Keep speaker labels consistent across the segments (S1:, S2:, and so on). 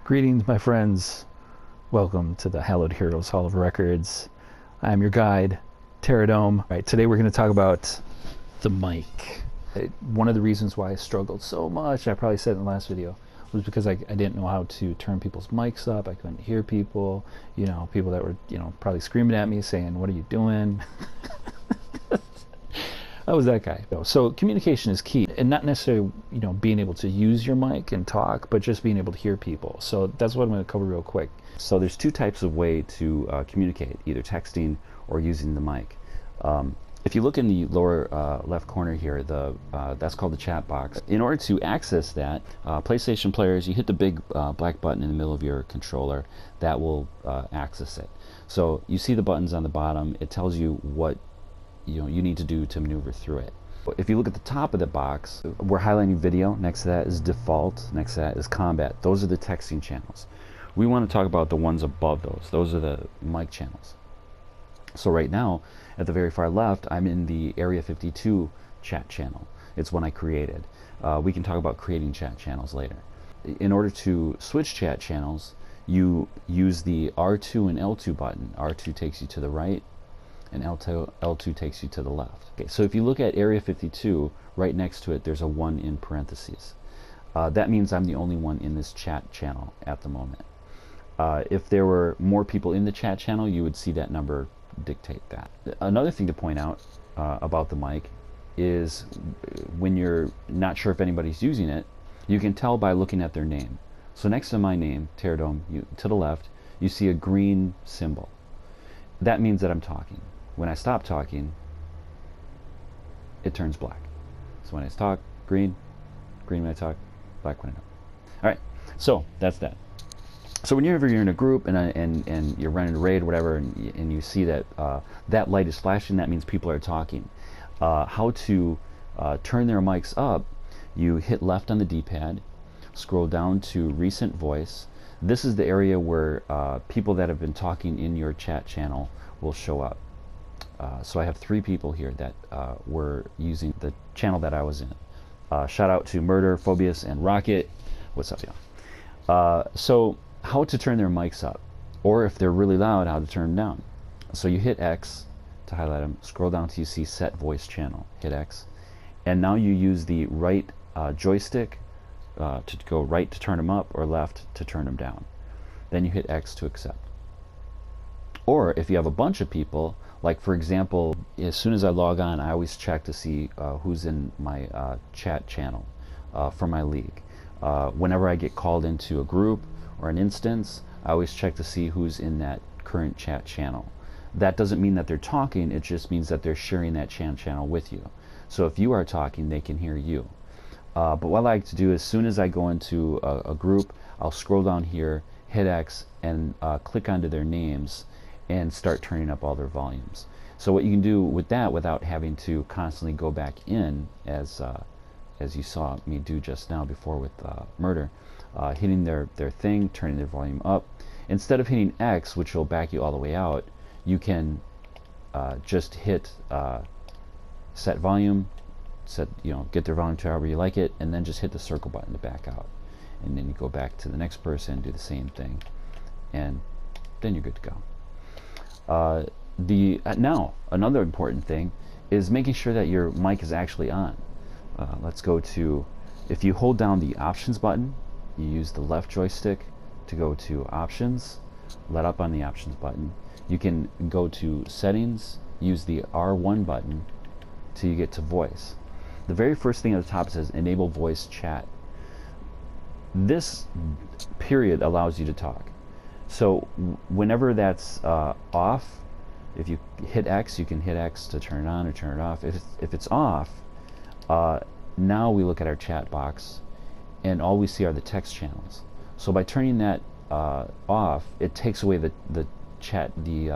S1: Greetings, my friends. Welcome to the Hallowed Heroes Hall of Records. I'm your guide, Pterodome. Right, today we're going to talk about the mic. One of the reasons why I struggled so much, I probably said in the last video, was because I didn't know how to turn people's mics up. I couldn't hear people, people that were, probably screaming at me saying, "What are you doing?" I was that guy. So communication is key, and not necessarily, being able to use your mic and talk, but just being able to hear people. So that's what I'm going to cover real quick.
S2: So there's two types of way to communicate, either texting or using the mic. If you look in the lower left corner here, that's called the chat box. In order to access that, PlayStation players, you hit the big black button in the middle of your controller. That will access it. So you see the buttons on the bottom. It tells you what you need to do to maneuver through it. If you look at the top of the box, we're highlighting video. Next to that is default. Next to that is combat. Those are the texting channels. We want to talk about the ones above those. Those are the mic channels. So right now, at the very far left, I'm in the Area 52 chat channel. It's one I created. We can talk about creating chat channels later. In order to switch chat channels, you use the R2 and L2 button. R2 takes you to the right, and L2 takes you to the left. Okay, so if you look at Area 52, right next to it there's a 1 in parentheses. That means I'm the only one in this chat channel at the moment. If there were more people in the chat channel, you would see that number dictate that. Another thing to point out about the mic is when you're not sure if anybody's using it, you can tell by looking at their name. So next to my name, Pterodome, to the left, you see a green symbol. That means that I'm talking. When I stop talking, it turns black. So when I talk, green when I talk, black when I don't. All right, so that's that. So whenever you're in a group and you're running a raid or whatever, and you see that that light is flashing, that means people are talking. How to turn their mics up? You hit left on the D-pad, scroll down to recent voice. This is the area where people that have been talking in your chat channel will show up. So I have 3 people here that were using the channel that I was in. Shout out to Murder, Phobius, and Rocket. What's up, y'all? So how to turn their mics up, or if they're really loud, how to turn them down. So you hit X to highlight them, scroll down till you see Set Voice Channel, hit X, and now you use the right joystick to go right to turn them up, or left to turn them down. Then you hit X to accept. Or if you have a bunch of people, like for example, as soon as I log on, I always check to see who's in my chat channel for my league. Whenever I get called into a group or an instance, I always check to see who's in that current chat channel. That doesn't mean that they're talking, it just means that they're sharing that channel with you. So if you are talking, they can hear you. But what I like to do, as soon as I go into a group, I'll scroll down here, hit X, and click onto their names and start turning up all their volumes. So what you can do with that without having to constantly go back in, as you saw me do just now before with Murder, hitting their thing, turning their volume up. Instead of hitting X, which will back you all the way out, you can just hit set volume, get their volume to however you like it, and then just hit the circle button to back out. And then you go back to the next person, do the same thing, and then you're good to go. Now, another important thing is making sure that your mic is actually on. Let's go to, if you hold down the options button, you use the left joystick to go to options, let up on the options button. You can go to settings, use the R1 button till you get to voice. The very first thing at the top says enable voice chat. This period allows you to talk. So whenever that's off, if you hit X, you can hit X to turn it on or turn it off. If it's off, now we look at our chat box and all we see are the text channels. So by turning that off, it takes away the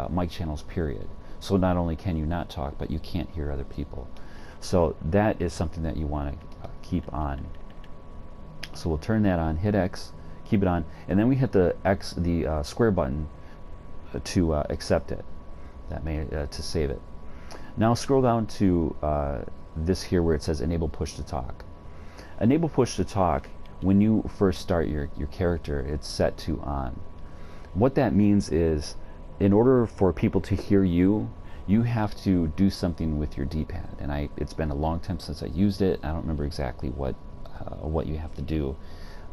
S2: mic channels period. So not only can you not talk, but you can't hear other people. So that is something that you want to keep on. So we'll turn that on, hit X, keep it on, and then we hit the square button to accept it. That may to save it. Now scroll down to this here where it says enable push to talk. Enable push to talk when you first start your character, it's set to on. What that means is, in order for people to hear you, you have to do something with your D-pad. And it's been a long time since I used it. I don't remember exactly what you have to do.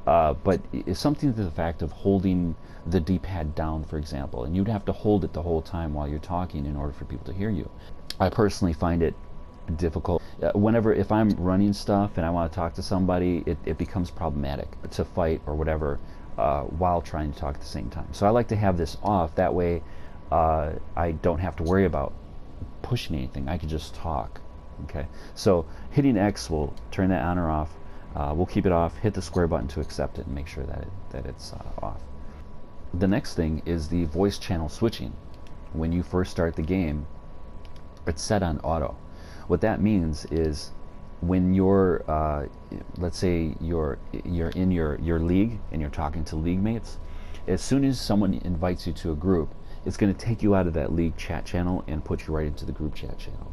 S2: But it's something to the fact of holding the D-pad down, for example. And you'd have to hold it the whole time while you're talking in order for people to hear you. I personally find it difficult. If I'm running stuff and I want to talk to somebody, it becomes problematic to fight or whatever while trying to talk at the same time. So I like to have this off. That way I don't have to worry about pushing anything. I can just talk. Okay. So hitting X will turn that on or off. We'll keep it off. Hit the square button to accept it and make sure that it's off. The next thing is the voice channel switching. When you first start the game, it's set on auto. What that means is when you're, let's say you're in your league and you're talking to league mates, as soon as someone invites you to a group, it's going to take you out of that league chat channel and put you right into the group chat channel.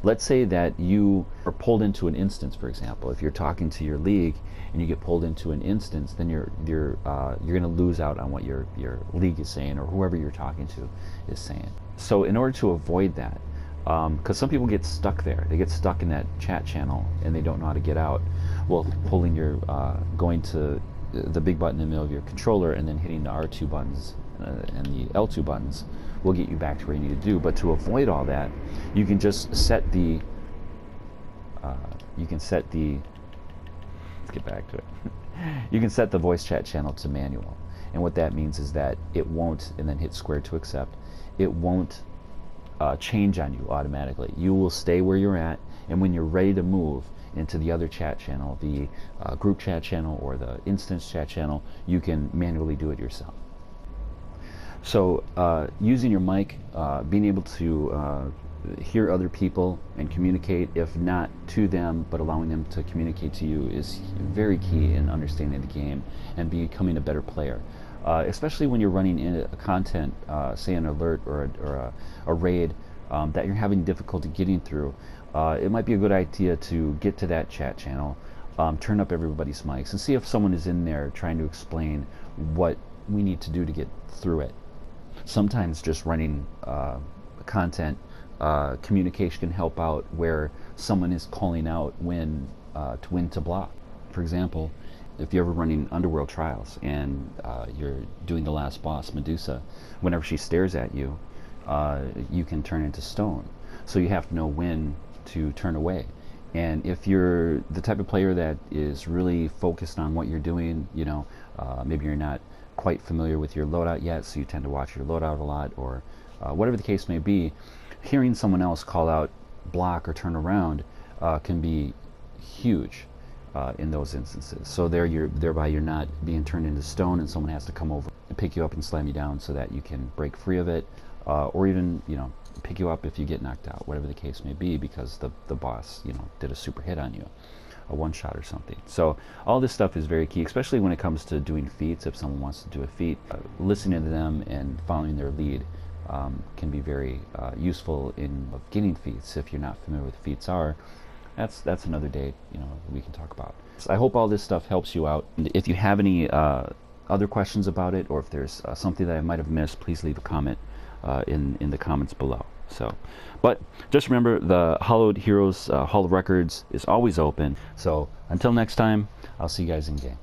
S2: Let's say that you are pulled into an instance, for example. If you're talking to your league and you get pulled into an instance, then you're going to lose out on what your league is saying, or whoever you're talking to is saying. So in order to avoid that, because some people get stuck there, they get stuck in that chat channel and they don't know how to get out. Well, pulling going to the big button in the middle of your controller and then hitting the R2 buttons and the L2 buttons will get you back to where you need to do. But to avoid all that, you can just set the let's get back to it. You can set the voice chat channel to manual, and what that means is that it won't, and then hit square to accept, it won't change on you automatically. You will stay where you're at, and when you're ready to move into the other chat channel, the group chat channel or the instance chat channel, you can manually do it yourself. So using your mic, being able to hear other people and communicate, if not to them, but allowing them to communicate to you, is very key in understanding the game and becoming a better player. Especially when you're running in a content, say an alert or a raid that you're having difficulty getting through, it might be a good idea to get to that chat channel, turn up everybody's mics, and see if someone is in there trying to explain what we need to do to get through it. Sometimes just running content communication can help out where someone is calling out when to block. For example, if you're ever running Underworld Trials and you're doing the last boss, Medusa, whenever she stares at you, you can turn into stone. So you have to know when to turn away. And if you're the type of player that is really focused on what you're doing, maybe you're not quite familiar with your loadout yet, so you tend to watch your loadout a lot, or whatever the case may be, hearing someone else call out block or turn around can be huge in those instances. So thereby you're not being turned into stone and someone has to come over and pick you up and slam you down so that you can break free of it, or even pick you up if you get knocked out, whatever the case may be, because the boss did a super hit on you, a one shot or something. So all this stuff is very key, especially when it comes to doing feats. If someone wants to do a feat, listening to them and following their lead can be very useful in getting feats. If you're not familiar with what feats are, that's another day we can talk about. So I hope all this stuff helps you out. And if you have any other questions about it, or if there's something that I might have missed, please leave a comment in the comments below. But just remember, the Hallowed Heroes Hall of Records is always open. So until next time, I'll see you guys in game.